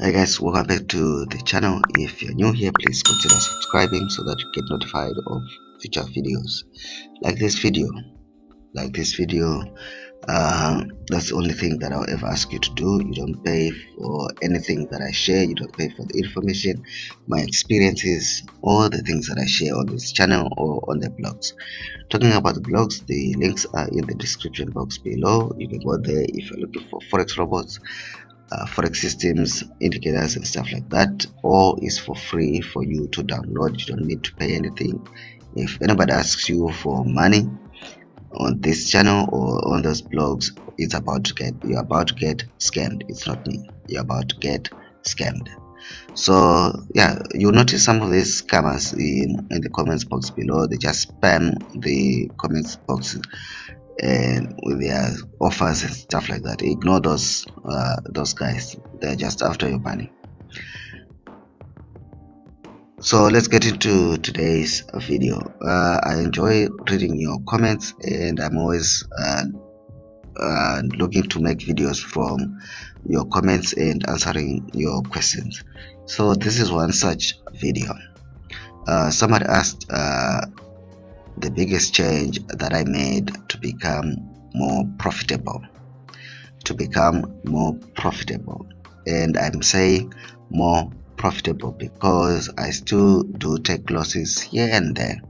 Hi guys, welcome back to the channel. If you're new here, please consider subscribing so that you get notified of future videos. Like this video, that's the only thing that I'll ever ask you to do. You don't pay for anything that I share. You don't pay for the information, my experiences, all the things that I share on this channel or on the blogs. Talking about the blogs, the links are in the description box below. You can go there if you're looking for forex robots, forex systems, indicators and stuff like that. All is for free for you to download. You don't need to pay anything. If anybody asks you for money on this channel or on those blogs, you're about to get scammed. It's not me, you're about to get scammed. So yeah, you'll notice some of these scammers in the comments box below. They just spam the comments box and with their offers and stuff like that. Ignore those guys. They're just after your money. So let's get into today's video. I enjoy reading your comments, and I'm always looking to make videos from your comments and answering your questions. So this is one such video. Somebody asked the biggest change that I made to become more profitable. And I'm saying more profitable because I still do take losses here and there.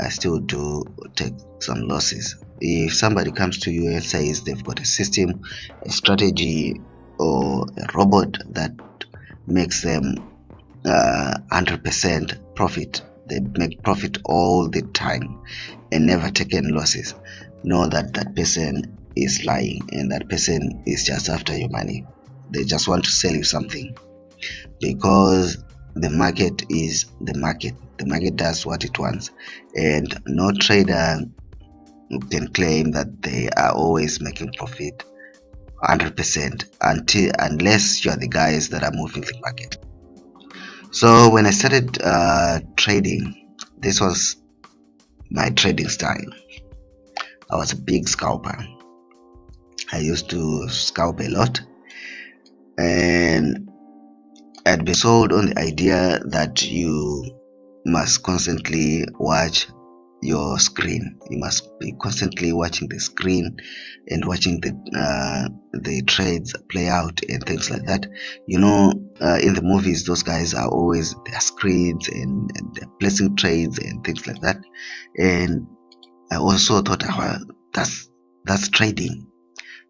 I still do take some losses. If somebody comes to you and says they've got a system, a strategy, or a robot that makes them 100% profit, they make profit all the time and never taken losses, know that that person is lying and that person is just after your money. They just want to sell you something because the market is the market. The market does what it wants, and no trader can claim that they are always making profit 100% unless you're the guys that are moving the market. So when I started trading, this was my trading style. I was a big scalper. I used to scalp a lot, and I'd been sold on the idea that you must constantly watch your screen. You must be constantly watching the screen and watching the trades play out and things like that. You know, in the movies, those guys are always their screens and they're placing trades and things like that. And I also thought, well, that's trading.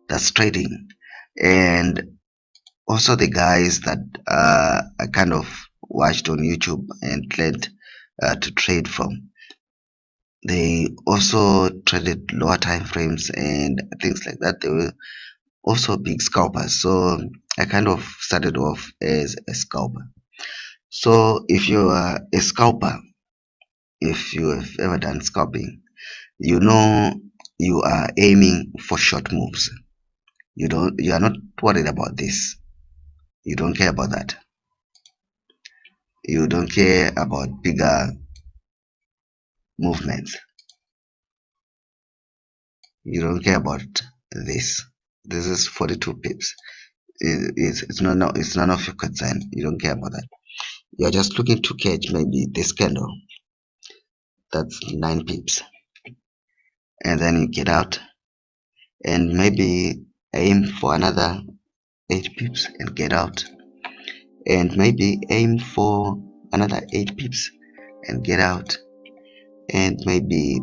That's trading. And also the guys that I kind of watched on YouTube and learned to trade from, they also traded lower time frames and things like that. They were also big scalpers. So I kind of started off as a scalper. So if you are a scalper, if you have ever done scalping, you know you are aiming for short moves. You are not worried about this. You don't care about that. You don't care about bigger movements. You don't care about this. This is 42 pips. It's none of your concern. You don't care about that. You're just looking to catch maybe this candle. That's 9 pips. And then you get out and maybe aim for another 8 pips and get out. And maybe aim for another 8 pips and get out. And maybe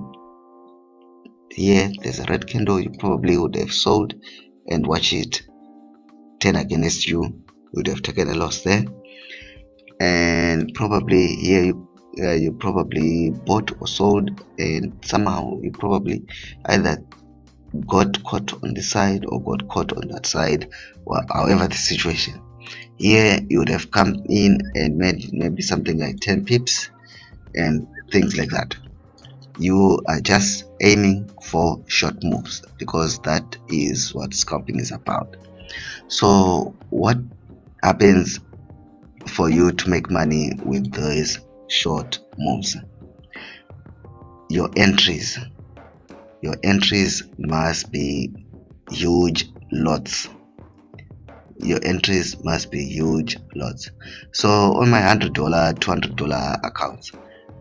here there's a red candle you probably would have sold and watch it turn against you. You would have taken a loss there. And probably here you probably bought or sold, and somehow you probably either got caught on this side or got caught on that side, or however the situation. Here you would have come in and made maybe something like 10 pips and things like that. You are just aiming for short moves because that is what scalping is about. So what happens for you to make money with these short moves? Your entries must be huge lots. your entries must be huge lots. So on my $100, $200 accounts,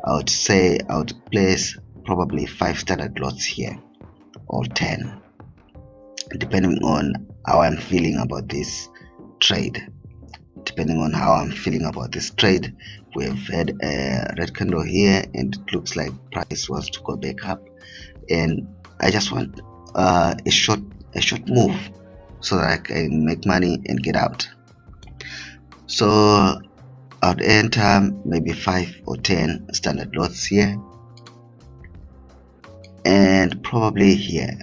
I would say I would place probably 5 standard lots here, or 10, depending on how I'm feeling about this trade. Depending on how I'm feeling about this trade, we've had a red candle here, and it looks like price wants to go back up, and I just want a short move so that I can make money and get out. So I'd enter maybe 5 or 10 standard lots here, and probably here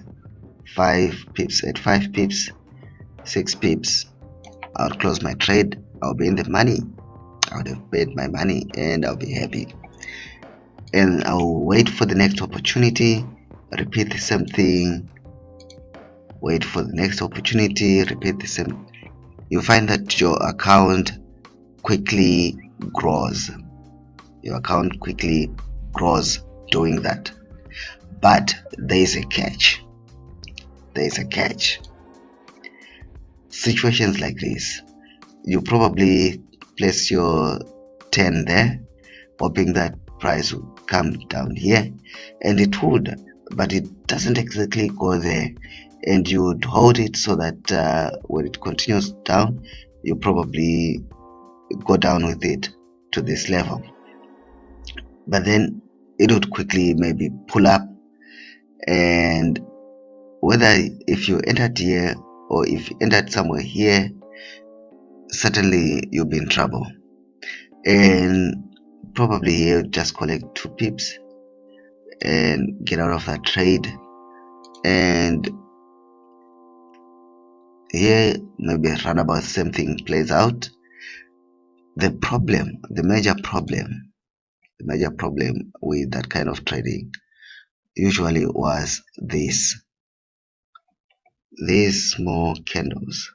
5 pips. At 5 pips, 6 pips, I'll close my trade. I'll be in the money. I would have paid my money and I'll be happy. And I'll wait for the next opportunity, repeat the same thing, wait for the next opportunity, repeat the same. You find that your account quickly grows. Your account quickly grows doing that. But there is a catch. There is a catch. Situations like this, you probably place your 10 there, hoping that price will come down here, and it would, but it doesn't exactly go there, and you would hold it so that when it continues down, you probably go down with it to this level, but then it would quickly maybe pull up, and whether if you entered here or if you entered somewhere here, certainly you'll be in trouble. And probably here just collect 2 pips and get out of that trade, and here maybe run about the same thing plays out. The major problem with that kind of trading usually was these small candles.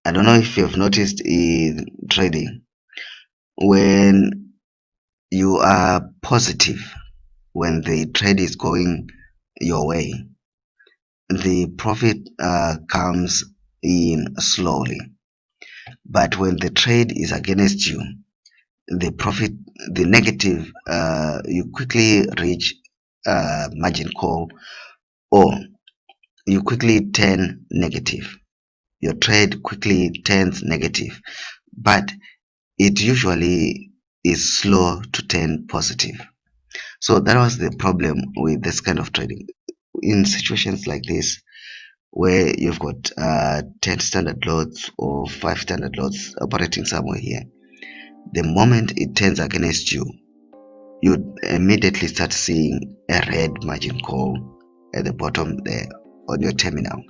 I don't know if you've noticed in trading, when you are positive, when the trade is going your way, the profit comes in slowly. But when the trade is against you, the negative, you quickly reach margin call, or you quickly turn negative. Your trade quickly turns negative, but it usually is slow to turn positive. So that was the problem with this kind of trading. In situations like this, where you've got 10 standard lots or 5 standard lots operating somewhere here, the moment it turns against you, you immediately start seeing a red margin call at the bottom there on your terminal.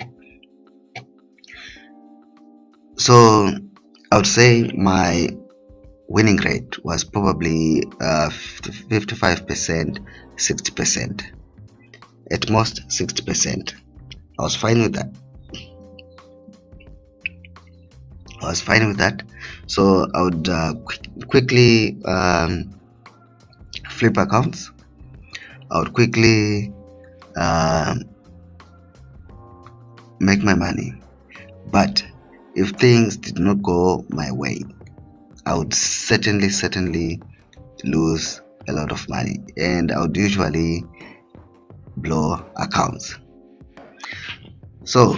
So I would say my winning rate was probably 55%, 60%, at most 60%. I was fine with that. So I would quickly flip accounts. I would quickly make my money. But if things did not go my way, I would certainly lose a lot of money, and I would usually blow accounts. So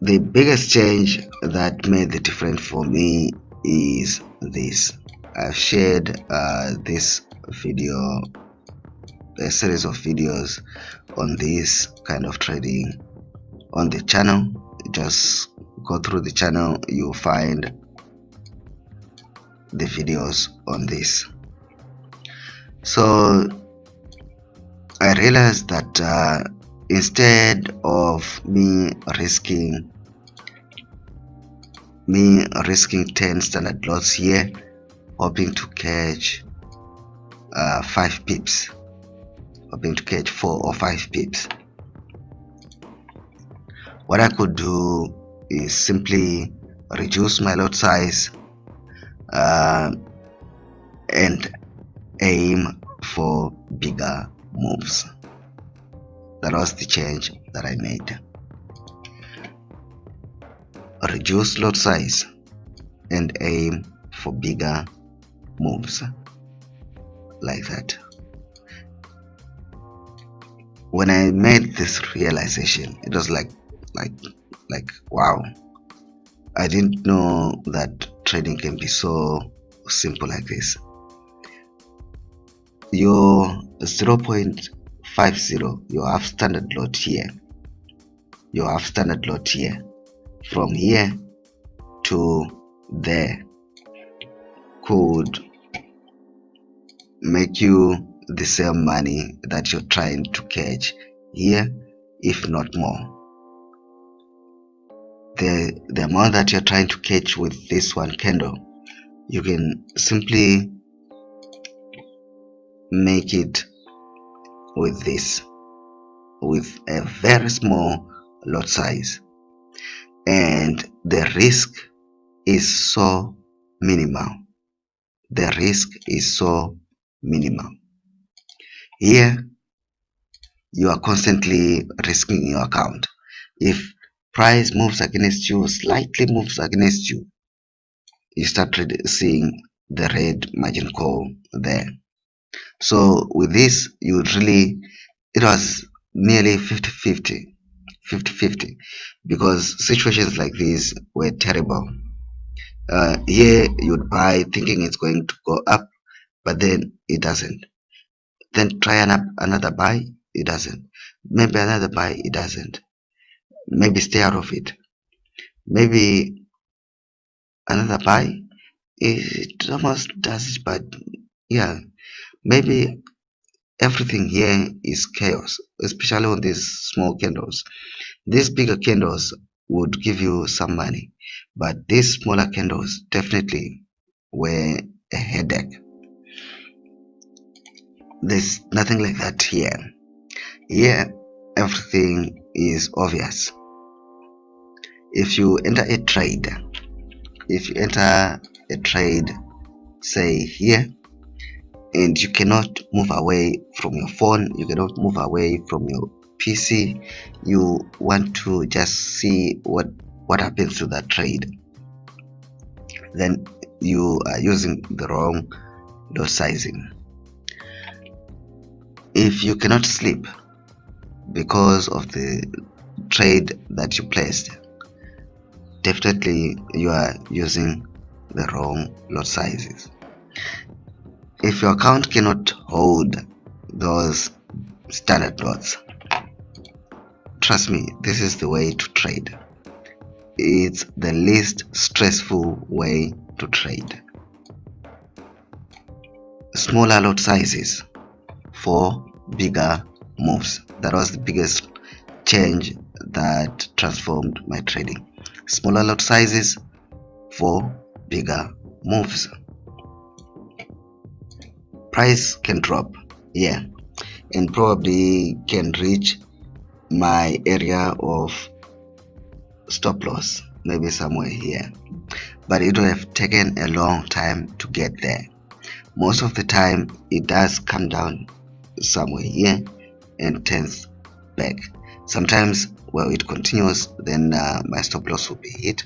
the biggest change that made the difference for me is this. I've shared this video, a series of videos on this kind of trading on the channel. Just go through the channel, you'll find the videos on this. So I realized that instead of me risking 10 standard lots here, hoping to catch 5 pips, hoping to catch 4 or 5 pips, what I could do is simply reduce my lot size and aim for bigger moves. was the change that I made. Reduce lot size and aim for bigger moves, like that. When I made this realization, it was like wow, I didn't know that trading can be so simple like this. Your 0.50, you have standard lot here, you have standard lot here. From here to there could make you the same money that you're trying to catch here, if not more. The amount that you're trying to catch with this one candle, you can simply make it with this, with a very small lot size, and the risk is so minimal. The risk is so minimal. Here you are constantly risking your account. If price moves against you, slightly moves against you, you start seeing the red margin call there. So with this, you would really, it was nearly 50-50, because situations like these were terrible. Here you'd buy thinking it's going to go up, but then it doesn't. Then try another buy, it doesn't. Maybe another buy, it doesn't. Maybe stay out of it. Maybe another buy, it almost does it, but yeah, maybe everything here is chaos, especially on these small candles. These bigger candles would give you some money, but these smaller candles definitely were a headache. There's nothing like that here. Here, everything is obvious. If you enter a trade, say here, and you cannot move away from your phone, you cannot move away from your PC, you want to just see what happens to that trade, then you are using the wrong lot sizing. If you cannot sleep because of the trade that you placed, definitely you are using the wrong lot sizes. If your account cannot hold those standard lots, trust me, this is the way to trade. It's the least stressful way to trade. Smaller lot sizes for bigger moves. That was the biggest change that transformed my trading. Smaller lot sizes for bigger moves. Price can drop, yeah, and probably can reach my area of stop loss, maybe somewhere here, but it will have taken a long time to get there. Most of the time it does come down somewhere here and turns back. Sometimes, well, it continues, then my stop loss will be hit,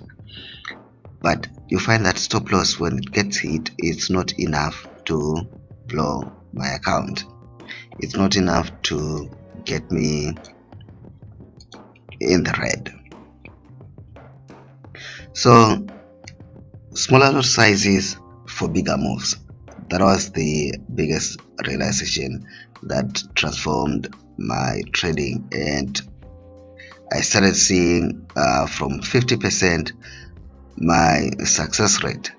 but you find that stop loss, when it gets hit, it's not enough to blow my account. It's not enough to get me in the red. So smaller lot sizes for bigger moves. That was the biggest realization that transformed my trading, and I started seeing from 50%, my success rate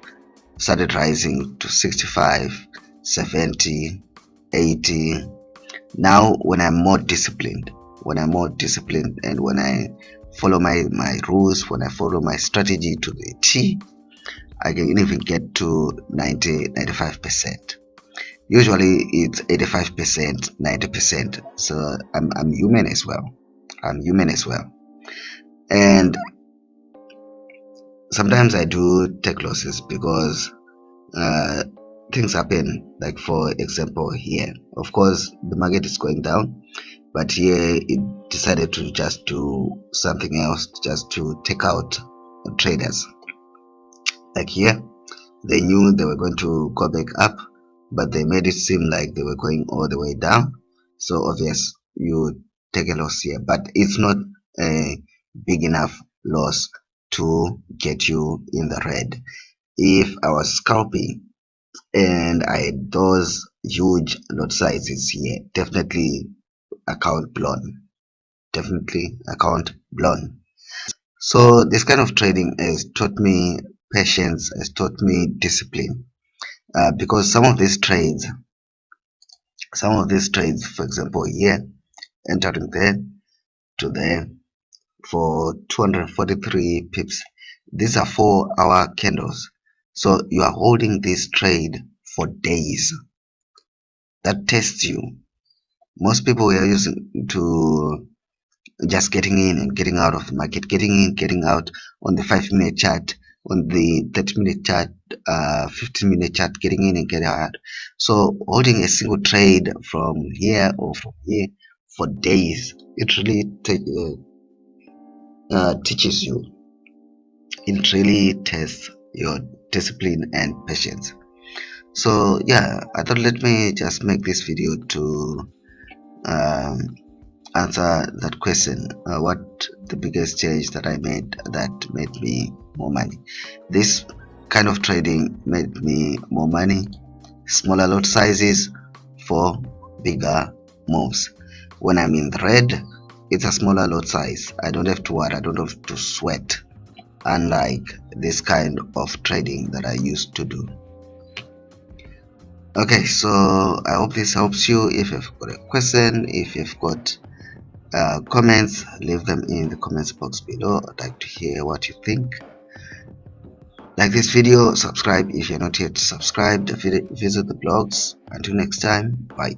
started rising to 65, 70, 80. Now when I'm more disciplined, and when I follow my rules, when I follow my strategy to the T, I can even get to 90-95%. Usually it's 85%, 90%. So I'm human as well. And sometimes I do take losses because things happen. Like for example here, of course the market is going down, but here it decided to just do something else, just to take out traders. Like here, they knew they were going to go back up, but they made it seem like they were going all the way down. So obvious you take a loss here, but it's not a big enough loss to get you in the red. If I was scalping and I had those huge lot sizes here, definitely account blown. Definitely account blown. So this kind of trading has taught me patience, has taught me discipline. Because some of these trades, for example, here entering there to there for 243 pips, these are 4-hour candles. So you are holding this trade for days. That tests you. Most people are using to just getting in and getting out of the market, getting in, getting out on the 5-minute chart, on the 30-minute chart, 15-minute chart, getting in and getting out. So holding a single trade from here or from here for days, it really teaches you. It really tests your discipline and patience. So yeah, I thought let me just make this video to um, answer that question. What the biggest change that I made that made me more money? This kind of trading made me more money. Smaller lot sizes for bigger moves. When I'm in the red, it's a smaller lot size. I don't have to worry, I don't have to sweat, unlike this kind of trading that I used to do. Okay, so I hope this helps you. If you've got a question, if you've got comments, leave them in the comments box below. I'd like to hear what you think. Like this video, subscribe if you're not yet subscribed, visit the blogs. Until next time, bye.